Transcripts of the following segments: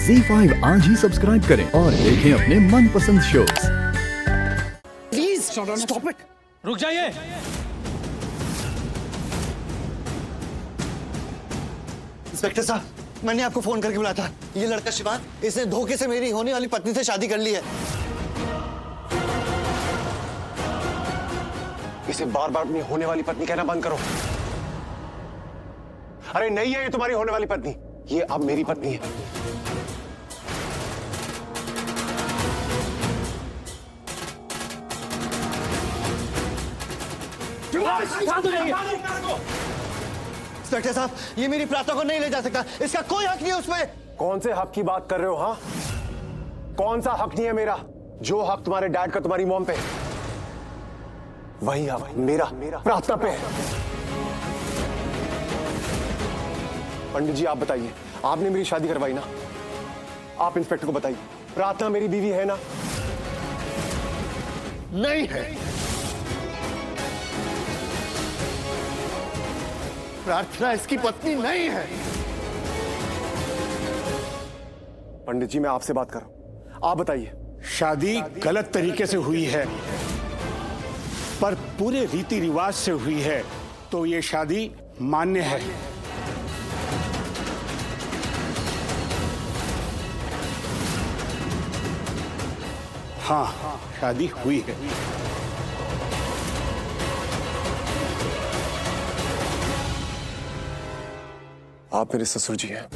ZEE5 आज ही subscribe करें और देखें अपने मनपसंद शोज। Please stop it. रुक जाइए। इंस्पेक्टर साहब, मैंने आपको फोन करके बुलाया था। ये लड़का शिवान, इसने धोखे से मेरी होने वाली पत्नी से शादी कर ली है। इसे बार बार अपनी होने वाली पत्नी कहना बंद करो। अरे नहीं है ये तुम्हारी होने वाली पत्नी, ये अब मेरी पत्नी है। इंस्पेक्टर साहब, ये मेरी प्रार्थना को नहीं ले जा सकता। इसका कोई हक नहीं है उसमें। कौन से हक की बात कर रहे हो? हाँ, कौन सा हक नहीं है मेरा? जो हक तुम्हारे डैड का तुम्हारी मॉम पे, वही हक मेरा प्रार्थना पे है। पंडित जी आप बताइए, आपने मेरी शादी करवाई ना? आप इंस्पेक्टर को बताइए, प्रार्थना मेरी बीवी है ना? नहीं है। प्रार्थना इसकी पत्नी नहीं है। पंडित जी मैं आपसे बात कर रहा हूं, आप बताइए। शादी गलत तरीके से हुई है, पर पूरे रीति रिवाज से हुई है, तो ये शादी मान्य है। हाँ, शादी हुई है। आप मेरे ससुर जी हैं,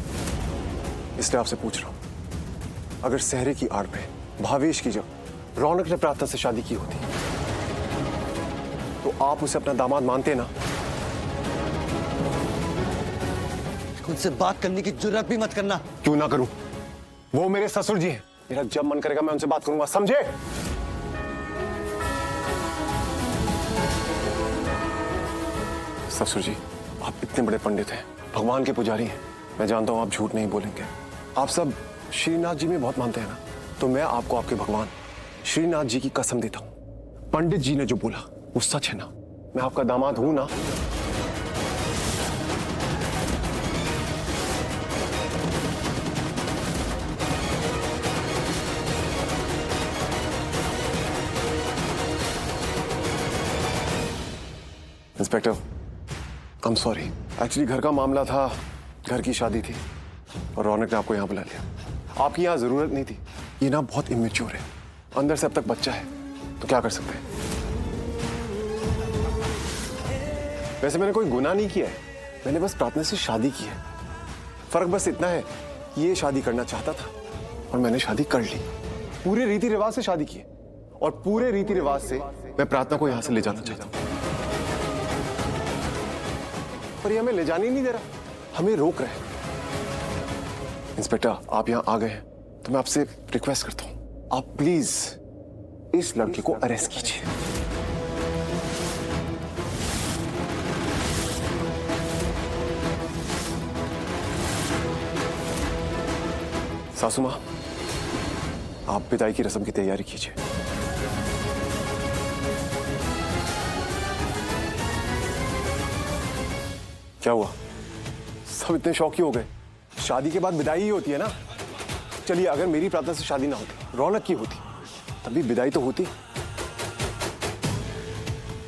इसलिए आपसे पूछ रहा हूं। अगर सहरे की आड़ में भावेश की जगह रौनक ने प्रार्थना से शादी की होती तो आप उसे अपना दामाद मानते ना? उनसे बात करने की जुर्रत भी मत करना। क्यों ना करूं? वो मेरे ससुर जी हैं। मेरा जब मन करेगा मैं उनसे बात करूंगा, समझे? ससुर जी आप इतने बड़े पंडित हैं, भगवान के पुजारी हैं, मैं जानता हूं आप झूठ नहीं बोलेंगे। आप सब श्रीनाथ जी में बहुत मानते हैं ना, तो मैं आपको आपके भगवान श्रीनाथ जी की कसम देता हूं, पंडित जी ने जो बोला वो सच है ना? मैं आपका दामाद हूं ना? Inspector I am sorry, actually घर का मामला था, घर की शादी थी और रौनक ने आपको यहाँ बुला लिया। आपकी यहाँ जरूरत नहीं थी। ये ना बहुत इमेच्योर है, अंदर से अब तक बच्चा है, तो क्या कर सकते हैं। वैसे मैंने कोई गुनाह नहीं किया है, मैंने बस प्रार्थना से शादी की है। फर्क बस इतना है, ये शादी करना चाहता था और मैंने शादी कर ली। पूरे रीति रिवाज से शादी की है और पूरे रीति रिवाज से मैं प्रार्थना को यहाँ से ले जाना चाहता हूँ, पर ये हमें ले जाने नहीं दे रहा, हमें रोक रहे हैं। इंस्पेक्टर आप यहां आ गए हैं तो मैं आपसे रिक्वेस्ट करता हूं, आप प्लीज इस लड़के को अरेस्ट कीजिए। सासू मां, आप विदाई की रस्म की तैयारी कीजिए। क्या हुआ? सब इतने शौकी हो गए? शादी के बाद विदाई ही होती है ना? चलिए अगर मेरी प्रार्थना से शादी ना होती, रौनक की होती, तभी विदाई तो होती।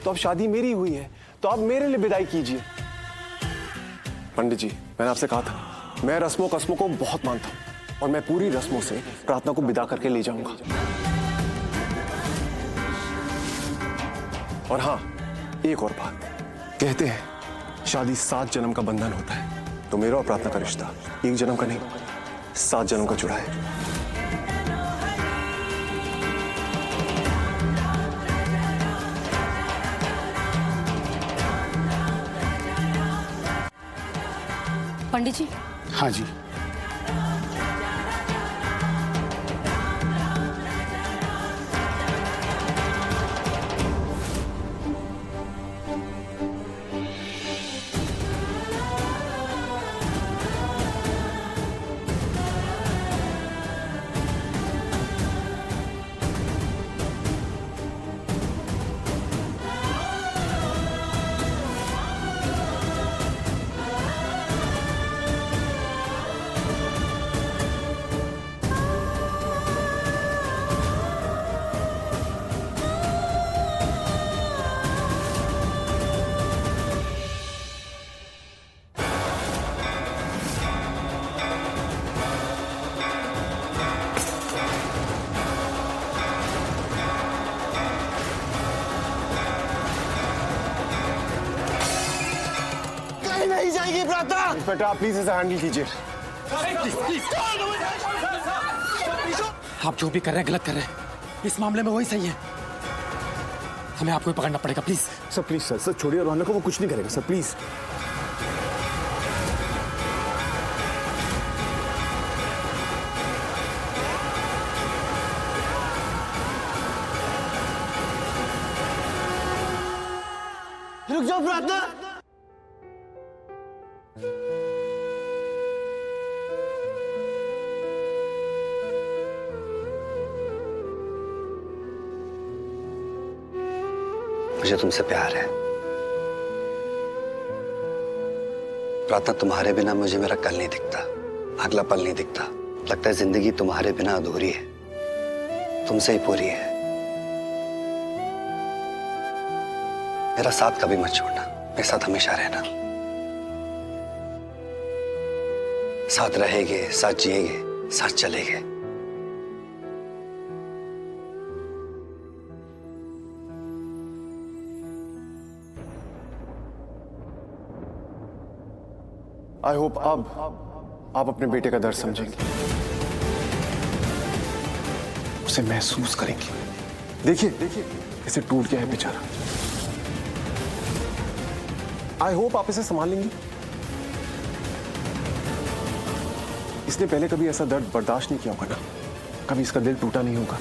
तो अब शादी मेरी हुई है तो आप मेरे लिए विदाई कीजिए। पंडित जी मैंने आपसे कहा था, मैं रस्मों कस्मों को बहुत मानता हूं और मैं पूरी रस्मों से प्रार्थना को विदा करके ले जाऊंगा। और हाँ, एक और बात, कहते हैं शादी 7 जन्म का बंधन होता है, तो मेरा और प्रार्थना का रिश्ता 1 जन्म का नहीं 7 जन्म का जुड़ा है। पंडित जी। हाँ जी। इंस्पेक्टर आप प्लीज इसे हैंडल कीजिए। आप जो भी कर रहे हैं गलत कर रहे हैं। इस मामले में वही सही है। हमें आपको ही पकड़ना पड़ेगा प्लीज। सर प्लीज सर छोड़िए रोहन को, वो कुछ नहीं करेगा सर प्लीज। रुक जाओ प्रार्थना। मुझे तुमसे प्यार है प्रार्थना। तुम्हारे बिना मुझे मेरा कल नहीं दिखता, अगला पल नहीं दिखता। लगता है जिंदगी तुम्हारे बिना अधूरी है, तुमसे ही पूरी है। मेरा साथ कभी मत छोड़ना, मेरे साथ हमेशा रहना। साथ रहेंगे, साथ जिएंगे, साथ चलेंगे। आई होप अब आप अपने बेटे का दर्द समझेंगे, उसे महसूस करेंगे। देखिए कैसे टूट गया है बेचारा। आई होप आप इसे संभाल लेंगी। इसने पहले कभी ऐसा दर्द बर्दाश्त नहीं किया होगा ना, कभी इसका दिल टूटा नहीं होगा।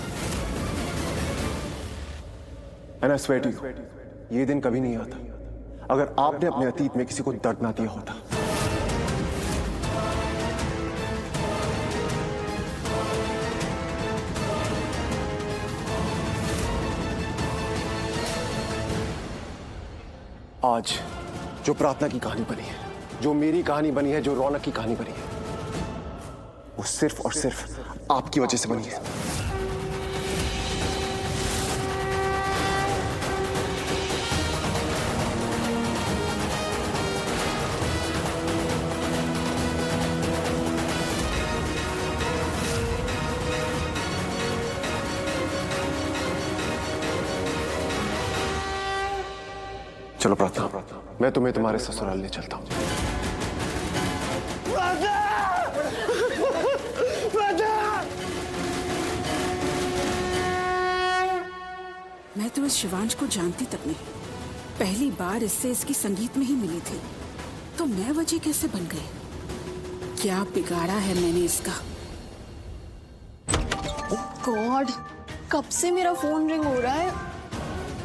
And I swear to you, ये दिन कभी नहीं आता अगर आपने अपने अतीत में किसी को दर्द ना दिया होता। आज जो प्रार्थना की कहानी बनी है, जो मेरी कहानी बनी है, जो रौनक की कहानी बनी है, वो सिर्फ और सिर्फ आपकी वजह से बनी है। चलो प्रार्थना, मैं तुम्हें तुम्हारे ससुराल ले चलता हूं। मैं तो इस शिवांश को जानती तक नहीं, पहली बार इससे इसकी संगीत में ही मिली थी, तो मैं वजह कैसे बन गई? क्या बिगाड़ा है मैंने इसका? गॉड, कब से मेरा फोन रिंग हो रहा है,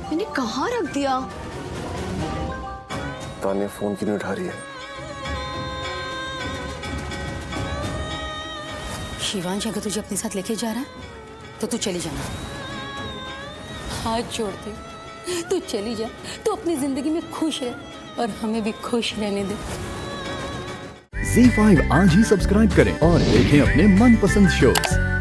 मैंने कहाँ रख दिया? तान्या फोन क्यों नहीं उठा रही है? शिवांश अगर तुझे अपने साथ लेके जा रहा है तो तू चली जाना। हाथ जोड़ती, तू चली जा। तू अपनी जिंदगी में खुश रह और हमें भी खुश रहने दे। ZEE5 आज ही सब्सक्राइब करें और देखें अपने मनपसंद शोज।